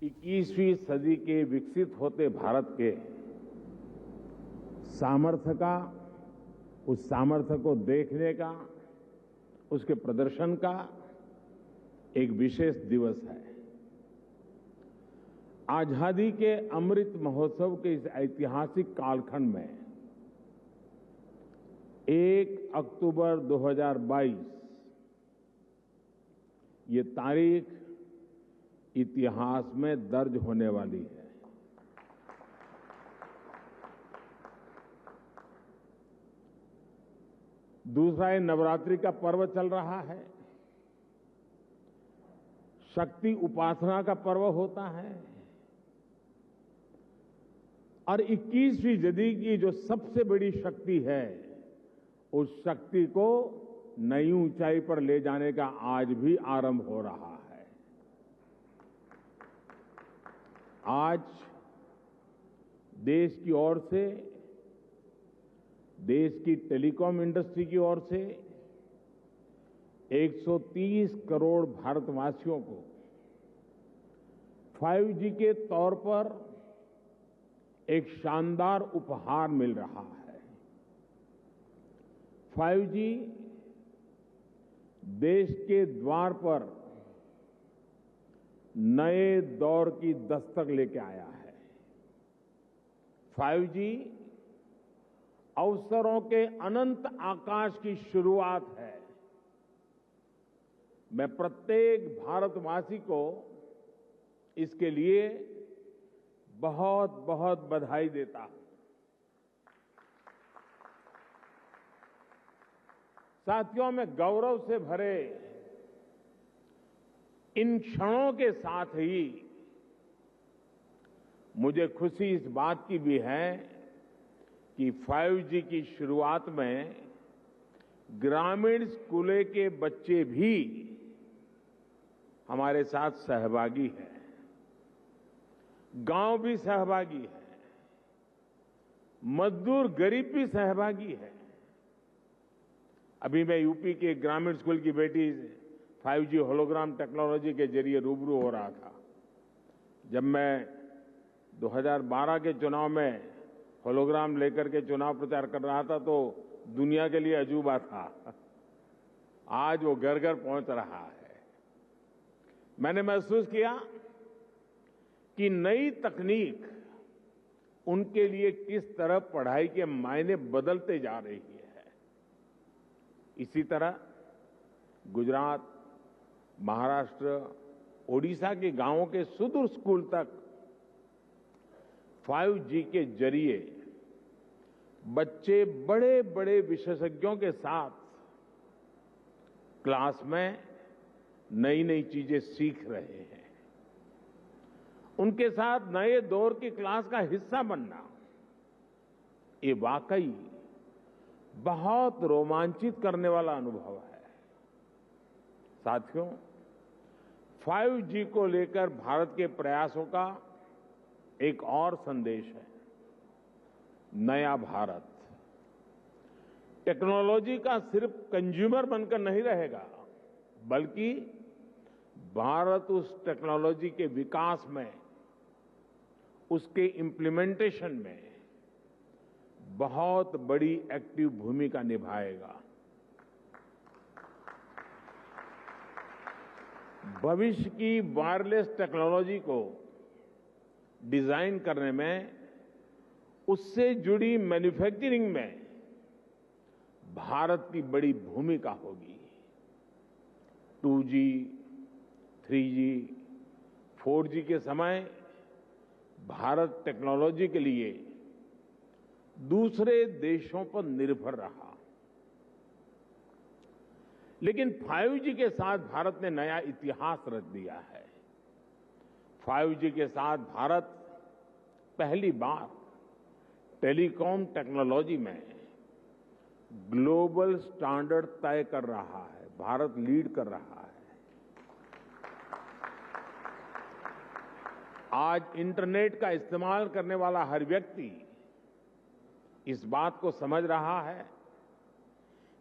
21वीं सदी के विकसित होते भारत के सामर्थ्य का, उस सामर्थ्य को देखने का, उसके प्रदर्शन का एक विशेष दिवस है। आजादी के अमृत महोत्सव के इस ऐतिहासिक कालखंड में 1 अक्टूबर 2022 ये तारीख इतिहास में दर्ज होने वाली है। दूसरा, ये नवरात्रि का पर्व चल रहा है, शक्ति उपासना का पर्व होता है और 21वीं सदी की जो सबसे बड़ी शक्ति है, उस शक्ति को नई ऊंचाई पर ले जाने का आज भी आरंभ हो रहा है। आज देश की ओर से, देश की टेलीकॉम इंडस्ट्री की ओर से 130 करोड़ भारतवासियों को 5G के तौर पर एक शानदार उपहार मिल रहा है। 5G देश के द्वार पर नए दौर की दस्तक लेके आया है। 5G अवसरों के अनंत आकाश की शुरुआत है। मैं प्रत्येक भारतवासी को इसके लिए बहुत बहुत बधाई देता हूं। साथियों, मैं गौरव से भरे इन क्षणों के साथ ही मुझे खुशी इस बात की भी है कि 5G की शुरुआत में ग्रामीण स्कूलों के बच्चे भी हमारे साथ सहभागी हैं, गांव भी सहभागी है, मजदूर गरीब भी सहभागी है। अभी मैं यूपी के ग्रामीण स्कूल की बेटी 5G होलोग्राम टेक्नोलॉजी के जरिए रूबरू हो रहा था। जब मैं 2012 के चुनाव में होलोग्राम लेकर के चुनाव प्रचार कर रहा था तो दुनिया के लिए अजूबा था। आज वो घर घर पहुंच रहा है। मैंने महसूस किया कि नई तकनीक उनके लिए किस तरह पढ़ाई के मायने बदलते जा रही है। इसी तरह गुजरात, महाराष्ट्र, ओडिशा के गांवों के सुदूर स्कूल तक 5G के जरिए बच्चे बड़े बड़े विशेषज्ञों के साथ क्लास में नई नई चीजें सीख रहे हैं। उनके साथ नए दौर की क्लास का हिस्सा बनना, ये वाकई बहुत रोमांचित करने वाला अनुभव है। साथियों, 5G को लेकर भारत के प्रयासों का एक और संदेश है, नया भारत। टेक्नोलॉजी का सिर्फ कंज्यूमर बनकर नहीं रहेगा, बल्कि भारत उस टेक्नोलॉजी के विकास में, उसके इम्प्लीमेंटेशन में बहुत बड़ी एक्टिव भूमिका निभाएगा। भविष्य की वायरलेस टेक्नोलॉजी को डिजाइन करने में, उससे जुड़ी मैन्युफैक्चरिंग में भारत की बड़ी भूमिका होगी। 2G, 3G, 4G के समय भारत टेक्नोलॉजी के लिए दूसरे देशों पर निर्भर रहा, लेकिन 5G के साथ भारत ने नया इतिहास रच दिया है। 5G के साथ भारत पहली बार टेलीकॉम टेक्नोलॉजी में ग्लोबल स्टैंडर्ड तय कर रहा है। भारत लीड कर रहा है। आज इंटरनेट का इस्तेमाल करने वाला हर व्यक्ति इस बात को समझ रहा है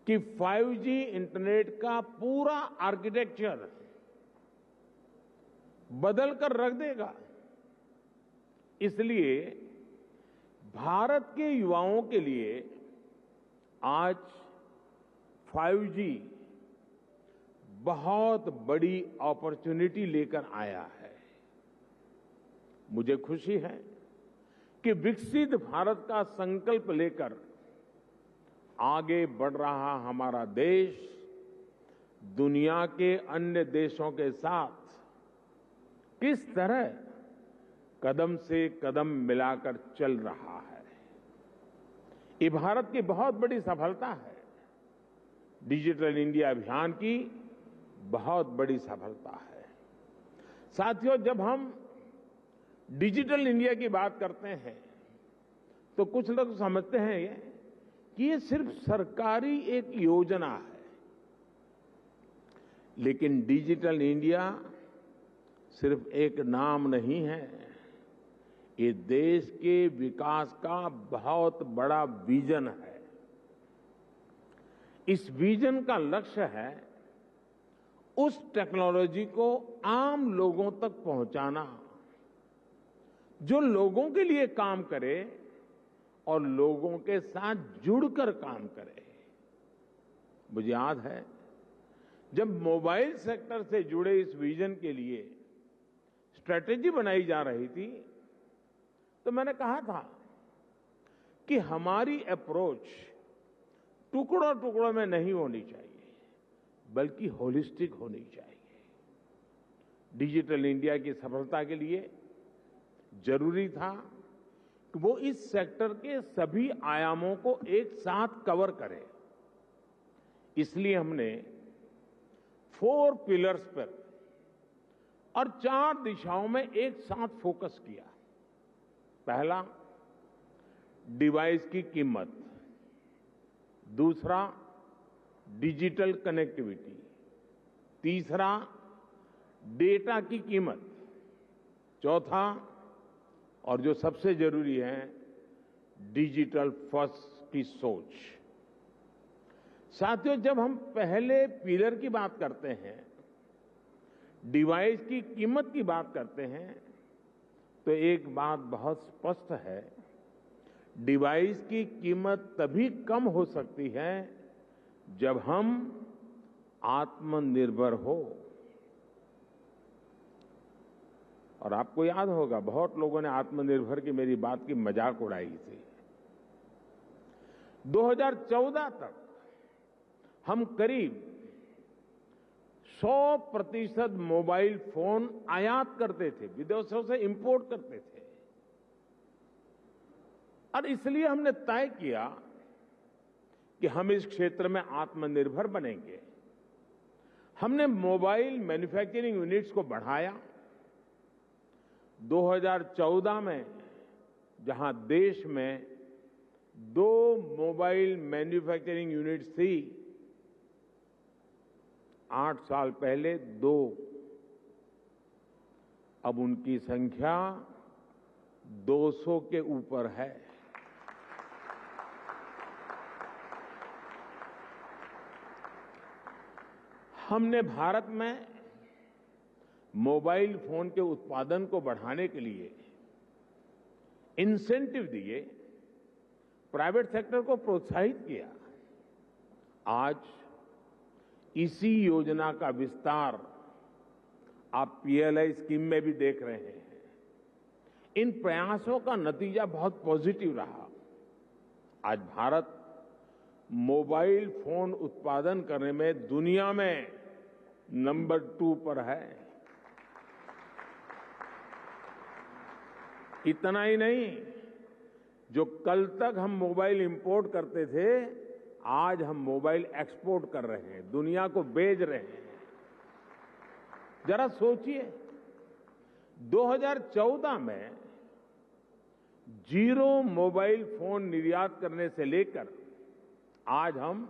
कि 5G इंटरनेट का पूरा आर्किटेक्चर बदल कर रख देगा। इसलिए भारत के युवाओं के लिए आज 5G बहुत बड़ी अपॉर्चुनिटी लेकर आया है। मुझे खुशी है कि विकसित भारत का संकल्प लेकर आगे बढ़ रहा हमारा देश दुनिया के अन्य देशों के साथ किस तरह कदम से कदम मिलाकर चल रहा है। ये भारत की बहुत बड़ी सफलता है। डिजिटल इंडिया अभियान की बहुत बड़ी सफलता है। साथियों, जब हम डिजिटल इंडिया की बात करते हैं तो कुछ लोग समझते हैं कि ये सिर्फ सरकारी एक योजना है, लेकिन डिजिटल इंडिया सिर्फ एक नाम नहीं है। ये देश के विकास का बहुत बड़ा विजन है। इस विजन का लक्ष्य है उस टेक्नोलॉजी को आम लोगों तक पहुंचाना जो लोगों के लिए काम करे और लोगों के साथ जुड़कर काम करे। मुझे याद है जब मोबाइल सेक्टर से जुड़े इस विजन के लिए स्ट्रेटेजी बनाई जा रही थी तो मैंने कहा था कि हमारी अप्रोच टुकड़ों टुकड़ों में नहीं होनी चाहिए, बल्कि होलिस्टिक होनी चाहिए। डिजिटल इंडिया की सफलता के लिए जरूरी था कि वो इस सेक्टर के सभी आयामों को एक साथ कवर करे। इसलिए हमने 4 पिलर्स पर और 4 दिशाओं में एक साथ फोकस किया। पहला, डिवाइस की कीमत। दूसरा, डिजिटल कनेक्टिविटी। तीसरा, डेटा की कीमत। चौथा, और जो सबसे जरूरी है, डिजिटल फर्स्ट की सोच। साथियों, जब हम पहले पिलर की बात करते हैं, डिवाइस की कीमत की बात करते हैं, तो एक बात बहुत स्पष्ट है, डिवाइस की कीमत तभी कम हो सकती है जब हम आत्मनिर्भर हो। और आपको याद होगा बहुत लोगों ने आत्मनिर्भर की मेरी बात की मजाक उड़ाई थी। 2014 तक हम करीब 100% मोबाइल फोन आयात करते थे, विदेशों से इंपोर्ट करते थे। और इसलिए हमने तय किया कि हम इस क्षेत्र में आत्मनिर्भर बनेंगे। हमने मोबाइल मैन्युफैक्चरिंग यूनिट्स को बढ़ाया। 2014 में जहां देश में 2 मोबाइल मैन्युफैक्चरिंग यूनिट्स थी, 8 साल पहले 2, अब उनकी संख्या 200 के ऊपर है। हमने भारत में मोबाइल फोन के उत्पादन को बढ़ाने के लिए इंसेंटिव दिए, प्राइवेट सेक्टर को प्रोत्साहित किया। आज इसी योजना का विस्तार आप पीएलआई स्कीम में भी देख रहे हैं। इन प्रयासों का नतीजा बहुत पॉजिटिव रहा। आज भारत मोबाइल फोन उत्पादन करने में दुनिया में नंबर 2 पर है। इतना ही नहीं, जो कल तक हम मोबाइल इंपोर्ट करते थे, आज हम मोबाइल एक्सपोर्ट कर रहे हैं, दुनिया को बेच रहे हैं। जरा सोचिए, 2014 में 0 मोबाइल फोन निर्यात करने से लेकर आज हम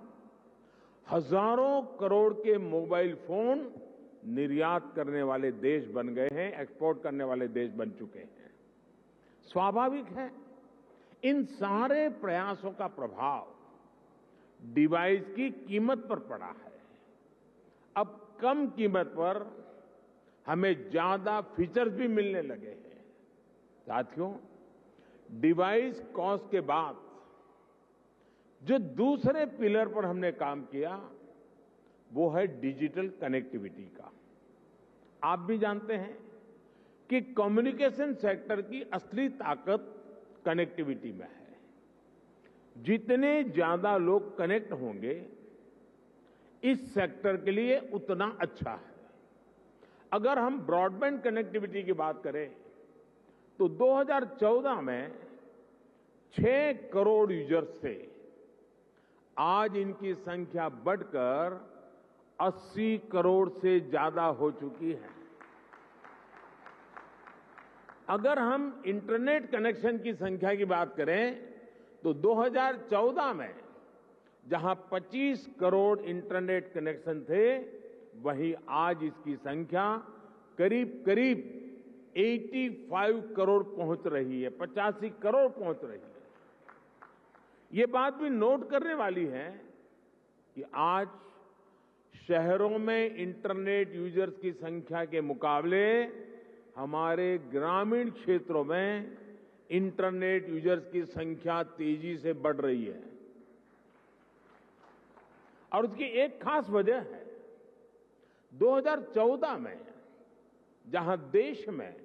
हजारों करोड़ के मोबाइल फोन निर्यात करने वाले देश बन गए हैं, एक्सपोर्ट करने वाले देश बन चुके हैं। स्वाभाविक है, इन सारे प्रयासों का प्रभाव डिवाइस की कीमत पर पड़ा है। अब कम कीमत पर हमें ज्यादा फीचर्स भी मिलने लगे हैं। साथियों, डिवाइस कॉस्ट के बाद जो दूसरे पिलर पर हमने काम किया वो है डिजिटल कनेक्टिविटी का। आप भी जानते हैं कि कम्युनिकेशन सेक्टर की असली ताकत कनेक्टिविटी में है। जितने ज्यादा लोग कनेक्ट होंगे इस सेक्टर के लिए उतना अच्छा है। अगर हम ब्रॉडबैंड कनेक्टिविटी की बात करें तो 2014 में 6 करोड़ यूजर्स थे। आज इनकी संख्या बढ़कर 80 करोड़ से ज्यादा हो चुकी है। अगर हम इंटरनेट कनेक्शन की संख्या की बात करें तो 2014 में जहां 25 करोड़ इंटरनेट कनेक्शन थे, वहीं आज इसकी संख्या करीब करीब 85 करोड़ पहुंच रही है, 85 करोड़ पहुंच रही है। ये बात भी नोट करने वाली है कि आज शहरों में इंटरनेट यूजर्स की संख्या के मुकाबले हमारे ग्रामीण क्षेत्रों में इंटरनेट यूजर्स की संख्या तेजी से बढ़ रही है। और उसकी एक खास वजह है, 2014 में जहां देश में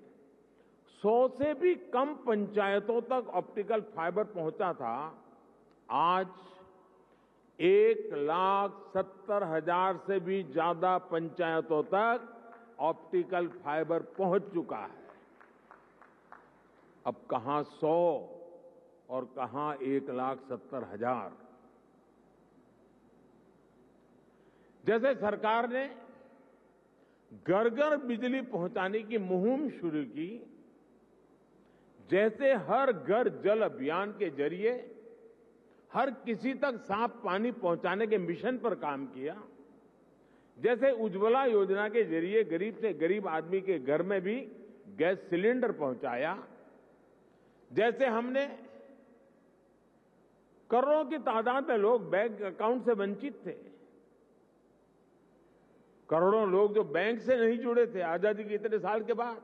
100 से भी कम पंचायतों तक ऑप्टिकल फाइबर पहुंचा था, आज 1,70,000 से भी ज्यादा पंचायतों तक ऑप्टिकल फाइबर पहुंच चुका है। अब कहां 100 और कहां 1,70,000। जैसे सरकार ने घर घर बिजली पहुंचाने की मुहिम शुरू की, जैसे हर घर जल अभियान के जरिए हर किसी तक साफ पानी पहुंचाने के मिशन पर काम किया, जैसे उज्ज्वला योजना के जरिए गरीब से गरीब आदमी के घर में भी गैस सिलेंडर पहुंचाया, जैसे हमने करोड़ों की तादाद में लोग बैंक अकाउंट से वंचित थे, करोड़ों लोग जो बैंक से नहीं जुड़े थे, आजादी के इतने साल के बाद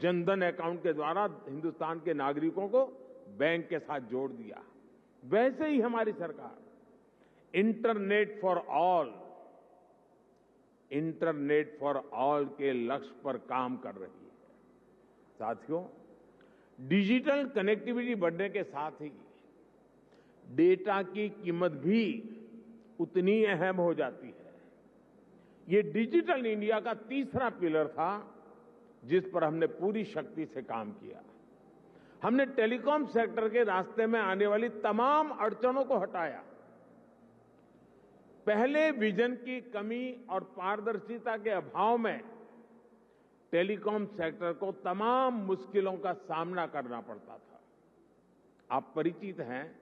जनधन अकाउंट के द्वारा हिंदुस्तान के नागरिकों को बैंक के साथ जोड़ दिया। वैसे ही हमारी सरकार इंटरनेट फॉर ऑल के लक्ष्य पर काम कर रही है। साथियों, डिजिटल कनेक्टिविटी बढ़ने के साथ ही डेटा की कीमत भी उतनी अहम हो जाती है। ये डिजिटल इंडिया का तीसरा पिलर था जिस पर हमने पूरी शक्ति से काम किया। हमने टेलीकॉम सेक्टर के रास्ते में आने वाली तमाम अड़चनों को हटाया। पहले विजन की कमी और पारदर्शिता के अभाव में टेलीकॉम सेक्टर को तमाम मुश्किलों का सामना करना पड़ता था। आप परिचित हैं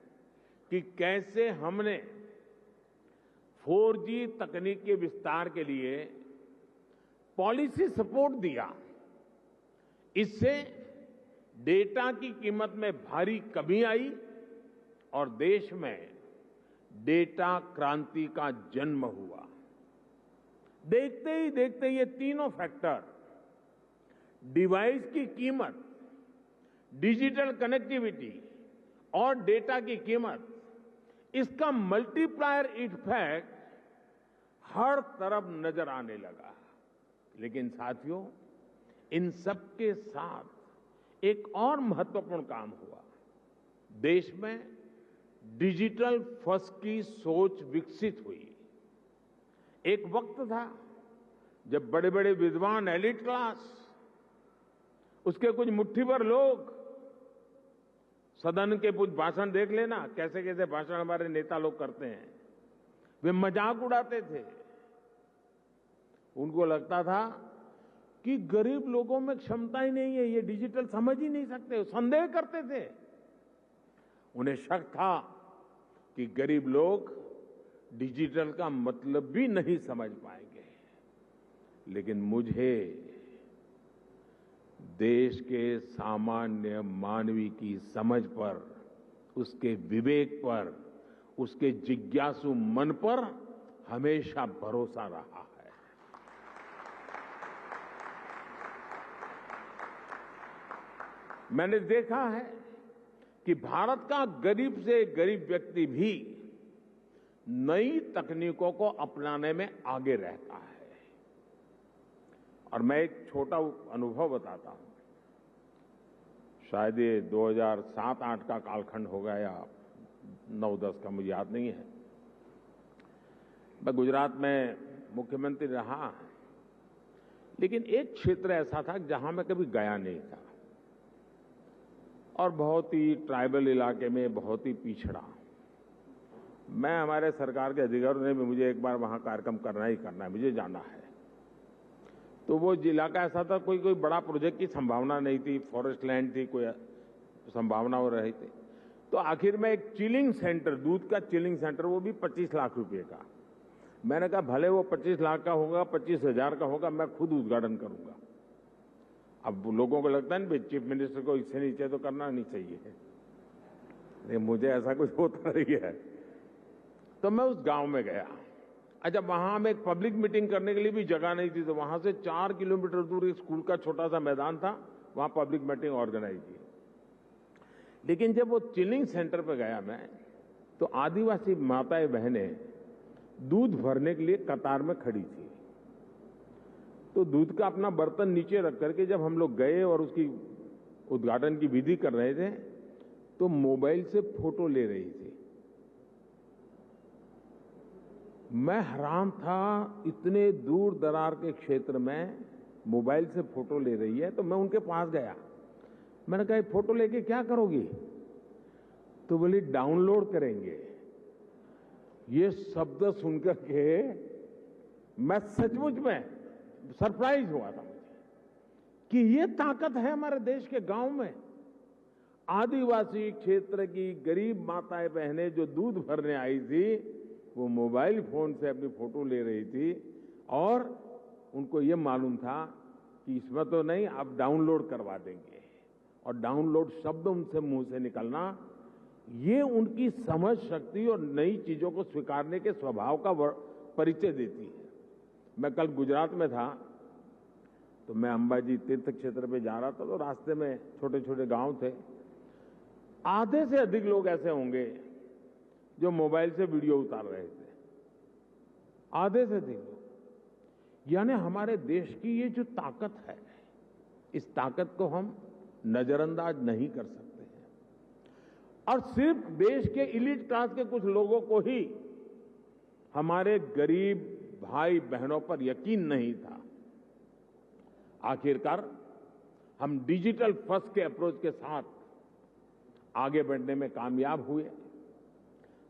कि कैसे हमने 4G तकनीक के विस्तार के लिए पॉलिसी सपोर्ट दिया। इससे डेटा की कीमत में भारी कमी आई और देश में डेटा क्रांति का जन्म हुआ। देखते ही देखते ये तीनों फैक्टर, डिवाइस की कीमत, डिजिटल कनेक्टिविटी और डेटा की कीमत, इसका मल्टीप्लायर इफेक्ट हर तरफ नजर आने लगा। लेकिन साथियों, इन सबके साथ एक और महत्वपूर्ण काम हुआ। देश में डिजिटल फर्स्ट की सोच विकसित हुई। एक वक्त था जब बड़े बड़े विद्वान, एलिट क्लास, उसके कुछ मुट्ठी भर लोग, सदन के कुछ भाषण देख लेना, कैसे कैसे भाषण हमारे नेता लोग करते हैं, वे मजाक उड़ाते थे। उनको लगता था कि गरीब लोगों में क्षमता ही नहीं है, ये डिजिटल समझ ही नहीं सकते, संदेह करते थे। उन्हें शक था कि गरीब लोग डिजिटल का मतलब भी नहीं समझ पाएंगे। लेकिन मुझे देश के सामान्य मानवी की समझ पर, उसके विवेक पर, उसके जिज्ञासु मन पर हमेशा भरोसा रहा है। मैंने देखा है कि भारत का गरीब से गरीब व्यक्ति भी नई तकनीकों को अपनाने में आगे रहता है। और मैं एक छोटा अनुभव बताता हूं। शायद ये 2007-8 का कालखंड होगा या 9-10 का, मुझे याद नहीं है। मैं गुजरात में मुख्यमंत्री रहा, लेकिन एक क्षेत्र ऐसा था जहां मैं कभी गया नहीं था और बहुत ही ट्राइबल इलाके में, बहुत ही पिछड़ा। मैं, हमारे सरकार के अधिकारियों ने भी मुझे एक बार वहां कार्यक्रम करना ही करना है, मुझे जाना है। तो वो इलाका ऐसा था, कोई बड़ा प्रोजेक्ट की संभावना नहीं थी, फॉरेस्ट लैंड थी, कोई संभावना हो रही थी। तो आखिर में एक चिलिंग सेंटर, दूध का चिलिंग सेंटर, वो भी 25 लाख रुपए का। मैंने कहा भले वो 25 लाख का होगा, 25,000 का होगा, मैं खुद उद्घाटन करूंगा। अब लोगों को लगता है ना, चीफ मिनिस्टर को इससे नीचे तो करना नहीं चाहिए। मुझे ऐसा कुछ होता नहीं है। तो मैं उस गांव में गया। अच्छा, वहां हम एक पब्लिक मीटिंग करने के लिए भी जगह नहीं थी, तो वहां से 4 किलोमीटर दूर एक स्कूल का छोटा सा मैदान था, वहां पब्लिक मीटिंग ऑर्गेनाइज की। लेकिन जब वो चिलिंग सेंटर पे गया मैं, तो आदिवासी माताएं बहनें दूध भरने के लिए कतार में खड़ी थी। तो दूध का अपना बर्तन नीचे रख करके जब हम लोग गए और उसकी उद्घाटन की विधि कर रहे थे, तो मोबाइल से फोटो ले रही थी। मैं हैरान था, इतने दूर दरार के क्षेत्र में मोबाइल से फोटो ले रही है। तो मैं उनके पास गया, मैंने कहा फोटो लेके क्या करोगी? तो बोली डाउनलोड करेंगे। ये शब्द सुनकर के मैं सचमुच में सरप्राइज हुआ था मुझे कि ये ताकत है हमारे देश के गांव में। आदिवासी क्षेत्र की गरीब माताएं बहनें जो दूध भरने आई थी, वो मोबाइल फोन से अपनी फोटो ले रही थी और उनको ये मालूम था कि इसमें तो नहीं, आप डाउनलोड करवा देंगे। और डाउनलोड शब्द उनसे मुंह से निकलना, ये उनकी समझ शक्ति और नई चीजों को स्वीकारने के स्वभाव का परिचय देती है। मैं कल गुजरात में था, तो मैं अंबाजी तीर्थ क्षेत्र पे जा रहा था, तो रास्ते में छोटे छोटे गांव थे। आधे से अधिक लोग ऐसे होंगे जो मोबाइल से वीडियो उतार रहे थे, आधे से अधिक लोग। यानी हमारे देश की ये जो ताकत है, इस ताकत को हम नजरअंदाज नहीं कर सकते हैं। और सिर्फ देश के इलीट क्लास के कुछ लोगों को ही हमारे गरीब भाई बहनों पर यकीन नहीं था। आखिरकार हम डिजिटल फर्स्ट के अप्रोच के साथ आगे बढ़ने में कामयाब हुए।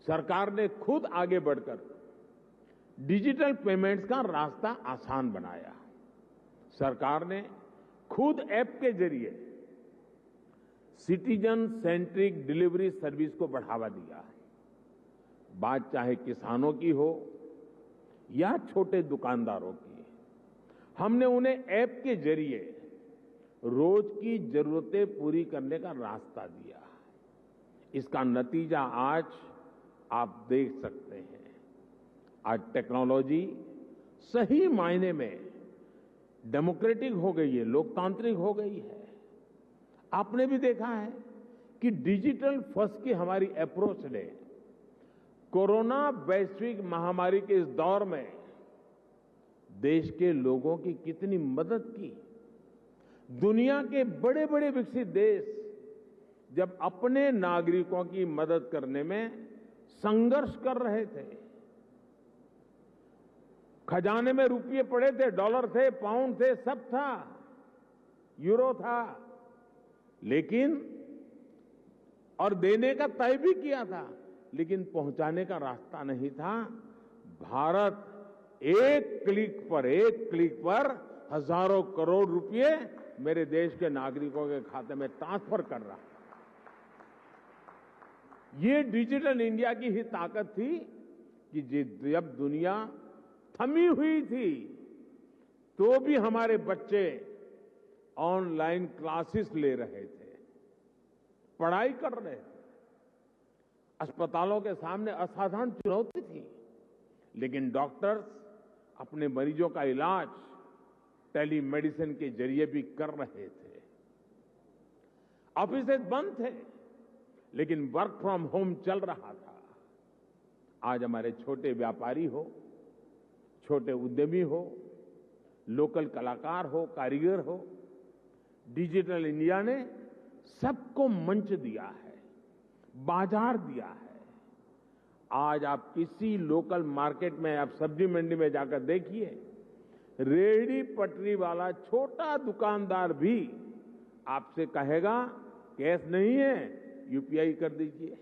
सरकार ने खुद आगे बढ़कर डिजिटल पेमेंट्स का रास्ता आसान बनाया। सरकार ने खुद ऐप के जरिए सिटीजन सेंट्रिक डिलीवरी सर्विस को बढ़ावा दिया। बात चाहे किसानों की हो या छोटे दुकानदारों की, हमने उन्हें ऐप के जरिए रोज की जरूरतें पूरी करने का रास्ता दिया। इसका नतीजा आज आप देख सकते हैं। आज टेक्नोलॉजी सही मायने में डेमोक्रेटिक हो गई है, लोकतांत्रिक हो गई है। आपने भी देखा है कि डिजिटल फर्स्ट की हमारी अप्रोच ने कोरोना वैश्विक महामारी के इस दौर में देश के लोगों की कितनी मदद की। दुनिया के बड़े बड़े विकसित देश जब अपने नागरिकों की मदद करने में संघर्ष कर रहे थे, खजाने में रुपये पड़े थे, डॉलर थे, पाउंड थे, सब था, यूरो था, लेकिन और देने का तय भी किया था, लेकिन पहुंचाने का रास्ता नहीं था। भारत एक क्लिक पर हजारों करोड़ रुपए मेरे देश के नागरिकों के खाते में ट्रांसफर कर रहा है। ये डिजिटल इंडिया की ही ताकत थी कि जब दुनिया थमी हुई थी, तो भी हमारे बच्चे ऑनलाइन क्लासेस ले रहे थे, पढ़ाई कर रहे थे। अस्पतालों के सामने असाधारण चुनौती थी, लेकिन डॉक्टर्स अपने मरीजों का इलाज टेलीमेडिसिन के जरिए भी कर रहे थे। ऑफिसेज बंद थे, लेकिन वर्क फ्रॉम होम चल रहा था। आज हमारे छोटे व्यापारी हो, छोटे उद्यमी हो, लोकल कलाकार हो, कारीगर हो, डिजिटल इंडिया ने सबको मंच दिया है, बाजार दिया है। आज आप किसी लोकल मार्केट में, आप सब्जी मंडी में जाकर देखिए, रेहड़ी पटरी वाला छोटा दुकानदार भी आपसे कहेगा कैश नहीं है, यूपीआई कर दीजिए।